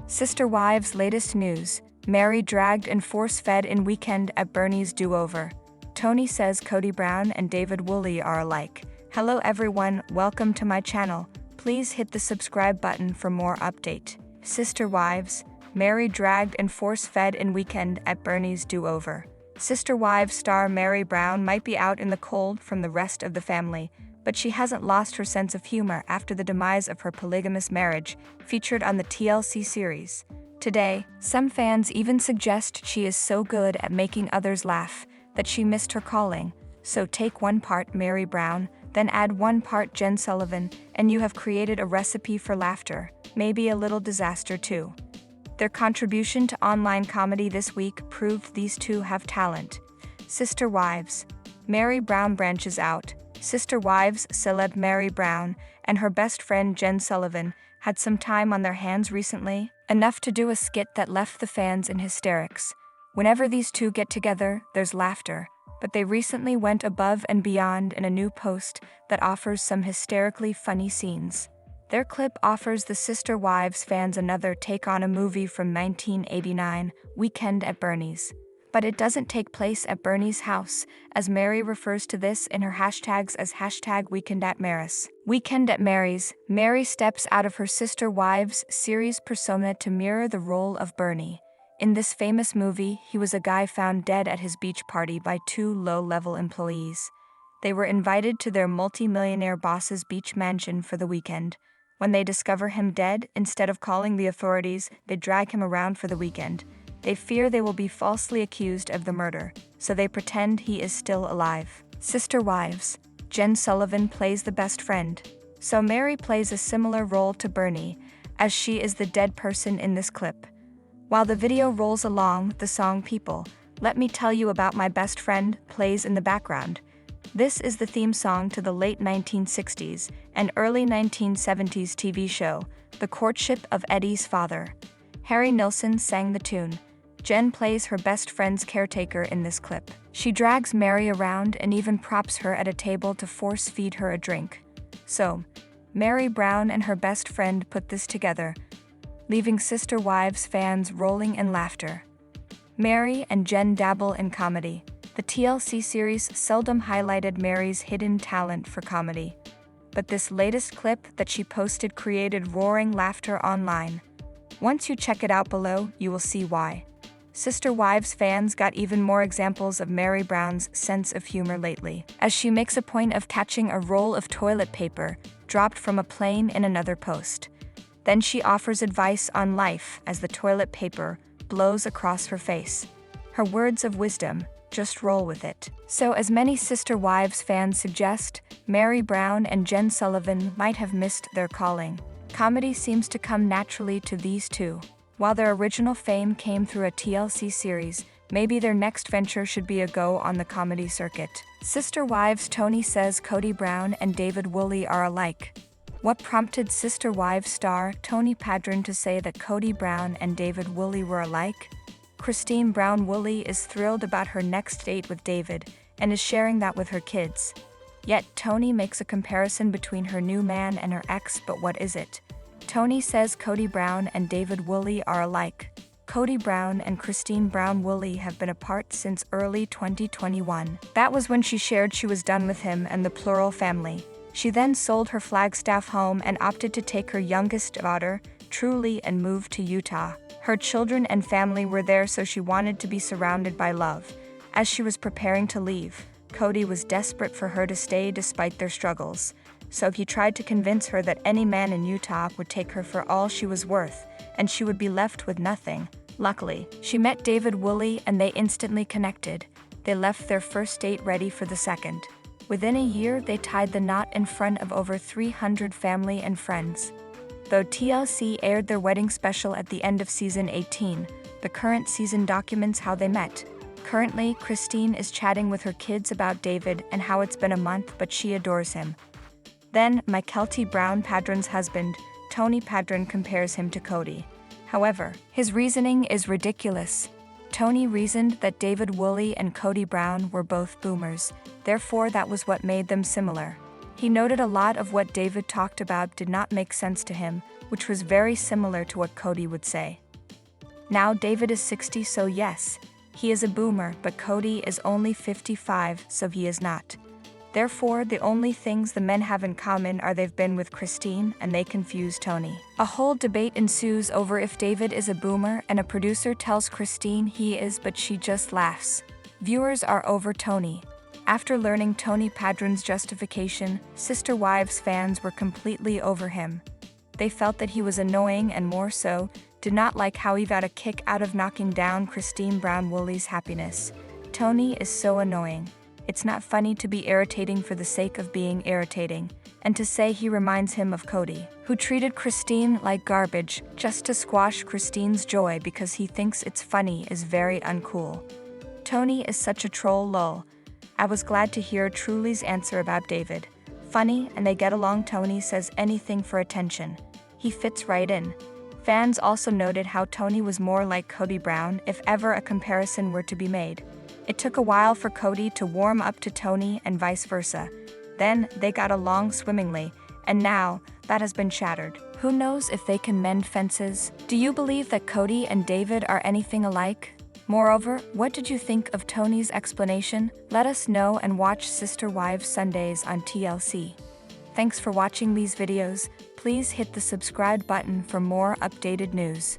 Sister Wives' latest news: Meri dragged and force-fed in weekend at Bernie's do-over. Tony says Kody Brown and David Woolley are alike. Hello everyone, welcome to my channel. Please hit the subscribe button for more update. Sister Wives: Meri dragged and force-fed in weekend at Bernie's do-over. Sister Wives star Meri Brown might be out in the cold from the rest of the family, but she hasn't lost her sense of humor after the demise of her polygamous marriage, featured on the TLC series. Today, some fans even suggest she is so good at making others laugh that she missed her calling. So take one part Meri Brown, then add one part Jen Sullivan, and you have created a recipe for laughter, maybe a little disaster too. Their contribution to online comedy this week proved these two have talent. Sister Wives: Meri Brown branches out. Sister Wives celeb Meri Brown and her best friend Jen Sullivan had some time on their hands recently, enough to do a skit that left the fans in hysterics. Whenever these two get together, there's laughter, but they recently went above and beyond in a new post that offers some hysterically funny scenes. Their clip offers the Sister Wives fans another take on a movie from 1989, Weekend at Bernie's. But it doesn't take place at Bernie's house, as Meri refers to this in her hashtags as #WeekendAtMeris. Weekend at Meri's, Meri steps out of her Sister Wives series persona to mirror the role of Bernie. In this famous movie, he was a guy found dead at his beach party by two low-level employees. They were invited to their multi-millionaire boss's beach mansion for the weekend. When they discover him dead, instead of calling the authorities, they drag him around for the weekend. They fear they will be falsely accused of the murder, so they pretend he is still alive. Sister Wives: Jen Sullivan plays the best friend. So Meri plays a similar role to Bernie, as she is the dead person in this clip. While the video rolls along, the song People, Let Me Tell You About My Best Friend plays in the background. This is the theme song to the late 1960s and early 1970s TV show, The Courtship of Eddie's Father. Harry Nilsson sang the tune. Jen plays her best friend's caretaker in this clip. She drags Meri around and even props her at a table to force-feed her a drink. So, Meri Brown and her best friend put this together, leaving Sister Wives fans rolling in laughter. Meri and Jen dabble in comedy. The TLC series seldom highlighted Meri's hidden talent for comedy, but this latest clip that she posted created roaring laughter online. Once you check it out below, you will see why. Sister Wives fans got even more examples of Meri Brown's sense of humor lately, as she makes a point of catching a roll of toilet paper dropped from a plane in another post. Then she offers advice on life as the toilet paper blows across her face. Her words of wisdom: just roll with it. So as many Sister Wives fans suggest, Meri Brown and Jen Sullivan might have missed their calling. Comedy seems to come naturally to these two. While their original fame came through a TLC series, maybe their next venture should be a go on the comedy circuit. Sister Wives: Tony says Kody Brown and David Woolley are alike. What prompted Sister Wives star Tony Padron to say that Kody Brown and David Woolley were alike? Christine Brown Woolley is thrilled about her next date with David and is sharing that with her kids. Yet Tony makes a comparison between her new man and her ex, but what is it? Tony says Kody Brown and David Woolley are alike. Kody Brown and Christine Brown Woolley have been apart since early 2021. That was when she shared she was done with him and the plural family. She then sold her Flagstaff home and opted to take her youngest daughter, Truly, and moved to Utah. Her children and family were there, so she wanted to be surrounded by love. As she was preparing to leave, Kody was desperate for her to stay despite their struggles. So he tried to convince her that any man in Utah would take her for all she was worth, and she would be left with nothing. Luckily, she met David Woolley and they instantly connected. They left their first date ready for the second. Within a year, they tied the knot in front of over 300 family and friends. Though TLC aired their wedding special at the end of season 18, the current season documents how they met. Currently, Christine is chatting with her kids about David and how it's been a month, but she adores him. Then, Mykelti Brown Padron's husband, Tony Padron, compares him to Kody. However, his reasoning is ridiculous. Tony reasoned that David Woolley and Kody Brown were both boomers, therefore that was what made them similar. He noted a lot of what David talked about did not make sense to him, which was very similar to what Kody would say. Now David is 60, so yes, he is a boomer, but Kody is only 55, so he is not. Therefore, the only things the men have in common are they've been with Christine and they confuse Tony. A whole debate ensues over if David is a boomer, and a producer tells Christine he is, but she just laughs. Viewers are over Tony. After learning Tony Padron's justification, Sister Wives fans were completely over him. They felt that he was annoying and more so, did not like how he got a kick out of knocking down Christine Brown Woolley's happiness. Tony is so annoying. It's not funny to be irritating for the sake of being irritating, and to say he reminds him of Kody, who treated Christine like garbage just to squash Christine's joy because he thinks it's funny is very uncool. Tony is such a troll, lol. I was glad to hear Truly's answer about David. Funny, and they get along. Tony says anything for attention. He fits right in. Fans also noted how Tony was more like Kody Brown if ever a comparison were to be made. It took a while for Kody to warm up to Tony and vice versa. Then, they got along swimmingly, and now, that has been shattered. Who knows if they can mend fences? Do you believe that Kody and David are anything alike? Moreover, what did you think of Tony's explanation? Let us know and watch Sister Wives Sundays on TLC. Thanks for watching these videos. Please hit the subscribe button for more updated news.